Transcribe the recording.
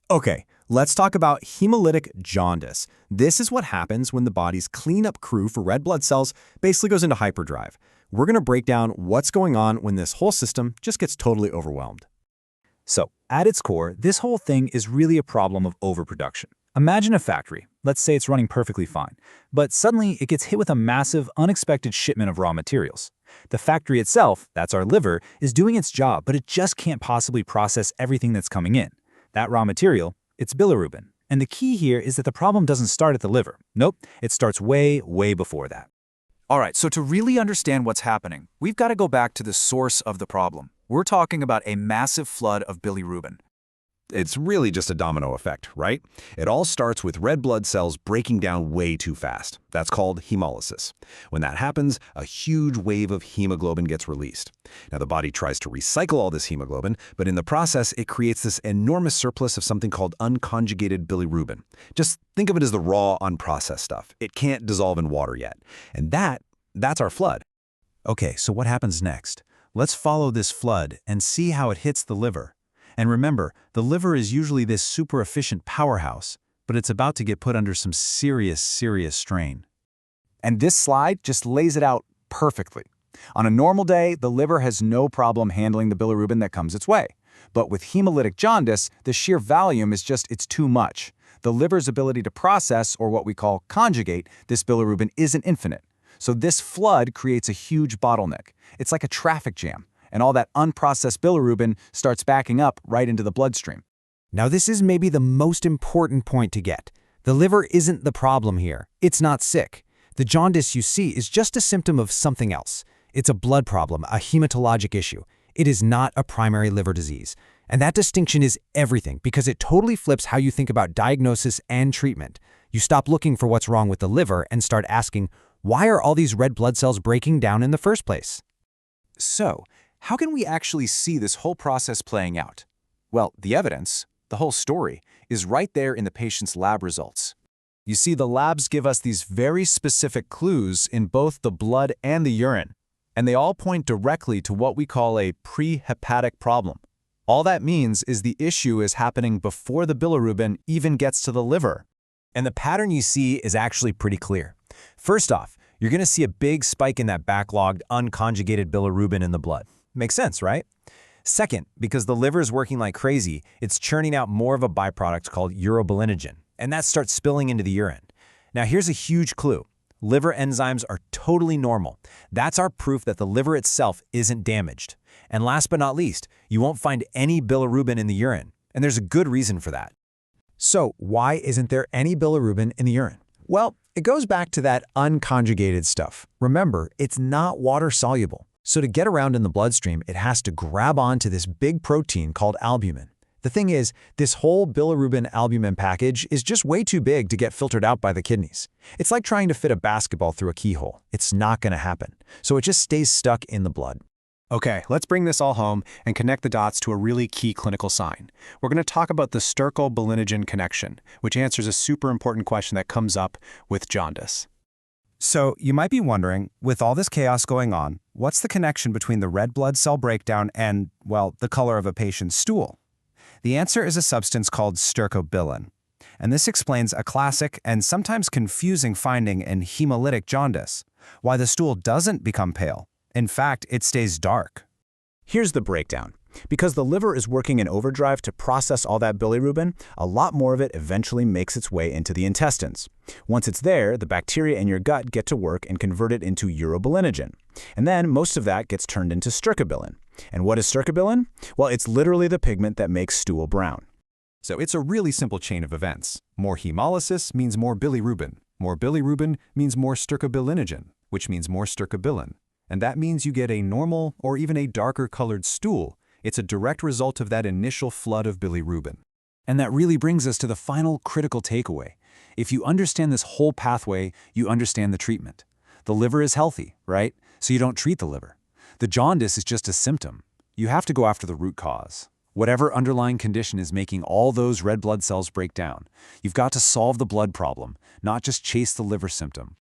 Okay, let's talk about hemolytic jaundice. This is what happens when the body's cleanup crew for red blood cells basically goes into hyperdrive. We're going to break down what's going on when this whole system just gets totally overwhelmed. So, at its core, this whole thing is really a problem of overproduction. Imagine a factory. Let's say it's running perfectly fine, but suddenly it gets hit with a massive, unexpected shipment of raw materials. The factory itself, that's our liver, is doing its job, but it just can't possibly process everything that's coming in. That raw material, it's bilirubin. And the key here is that the problem doesn't start at the liver. Nope, it starts way, way before that. All right, so to really understand what's happening, we've got to go back to the source of the problem. We're talking about a massive flood of bilirubin. It's really just a domino effect, right? It all starts with red blood cells breaking down way too fast. That's called hemolysis. When that happens, a huge wave of hemoglobin gets released. Now, the body tries to recycle all this hemoglobin, but in the process, it creates this enormous surplus of something called unconjugated bilirubin. Just think of it as the raw, unprocessed stuff. It can't dissolve in water yet. And that's our flood. Okay, so what happens next? Let's follow this flood and see how it hits the liver. And remember, the liver is usually this super efficient powerhouse, but it's about to get put under some serious strain. And this slide just lays it out perfectly. On a normal day, the liver has no problem handling the bilirubin that comes its way. But with hemolytic jaundice, the sheer volume is it's too much. The liver's ability to process, or what we call conjugate, this bilirubin isn't infinite. So this flood creates a huge bottleneck. It's like a traffic jam. And all that unprocessed bilirubin starts backing up right into the bloodstream. Now this is maybe the most important point to get. The liver isn't the problem here. It's not sick. The jaundice you see is just a symptom of something else. It's a blood problem, a hematologic issue. It is not a primary liver disease. And that distinction is everything because it totally flips how you think about diagnosis and treatment. You stop looking for what's wrong with the liver and start asking, why are all these red blood cells breaking down in the first place? So, how can we actually see this whole process playing out? Well, the evidence, the whole story, is right there in the patient's lab results. You see, the labs give us these very specific clues in both the blood and the urine, and they all point directly to what we call a pre-hepatic problem. All that means is the issue is happening before the bilirubin even gets to the liver. And the pattern you see is actually pretty clear. First off, you're going to see a big spike in that backlogged, unconjugated bilirubin in the blood. Makes sense, right? Second, because the liver is working like crazy, it's churning out more of a byproduct called urobilinogen, and that starts spilling into the urine. Now here's a huge clue. Liver enzymes are totally normal. That's our proof that the liver itself isn't damaged. And last but not least, you won't find any bilirubin in the urine, and there's a good reason for that. So why isn't there any bilirubin in the urine? Well, it goes back to that unconjugated stuff. Remember, it's not water-soluble. So to get around in the bloodstream, it has to grab onto this big protein called albumin. The thing is, this whole bilirubin-albumin package is just way too big to get filtered out by the kidneys. It's like trying to fit a basketball through a keyhole. It's not going to happen. So it just stays stuck in the blood. Okay, let's bring this all home and connect the dots to a really key clinical sign. We're going to talk about the Sterkel-Bilinogen connection, which answers a super important question that comes up with jaundice. So you might be wondering, with all this chaos going on, what's the connection between the red blood cell breakdown and, well, the color of a patient's stool? The answer is a substance called stercobilin. And this explains a classic and sometimes confusing finding in hemolytic jaundice, why the stool doesn't become pale. In fact, it stays dark. Here's the breakdown. Because the liver is working in overdrive to process all that bilirubin, a lot more of it eventually makes its way into the intestines. Once it's there, the bacteria in your gut get to work and convert it into urobilinogen. And then most of that gets turned into stercobilin. And what is stercobilin? Well, it's literally the pigment that makes stool brown. So it's a really simple chain of events. More hemolysis means more bilirubin. More bilirubin means more stercobilinogen, which means more stercobilin. And that means you get a normal or even a darker colored stool. It's a direct result of that initial flood of bilirubin. And that really brings us to the final critical takeaway. If you understand this whole pathway, you understand the treatment. The liver is healthy, right? So you don't treat the liver. The jaundice is just a symptom. You have to go after the root cause. Whatever underlying condition is making all those red blood cells break down, you've got to solve the blood problem, not just chase the liver symptom.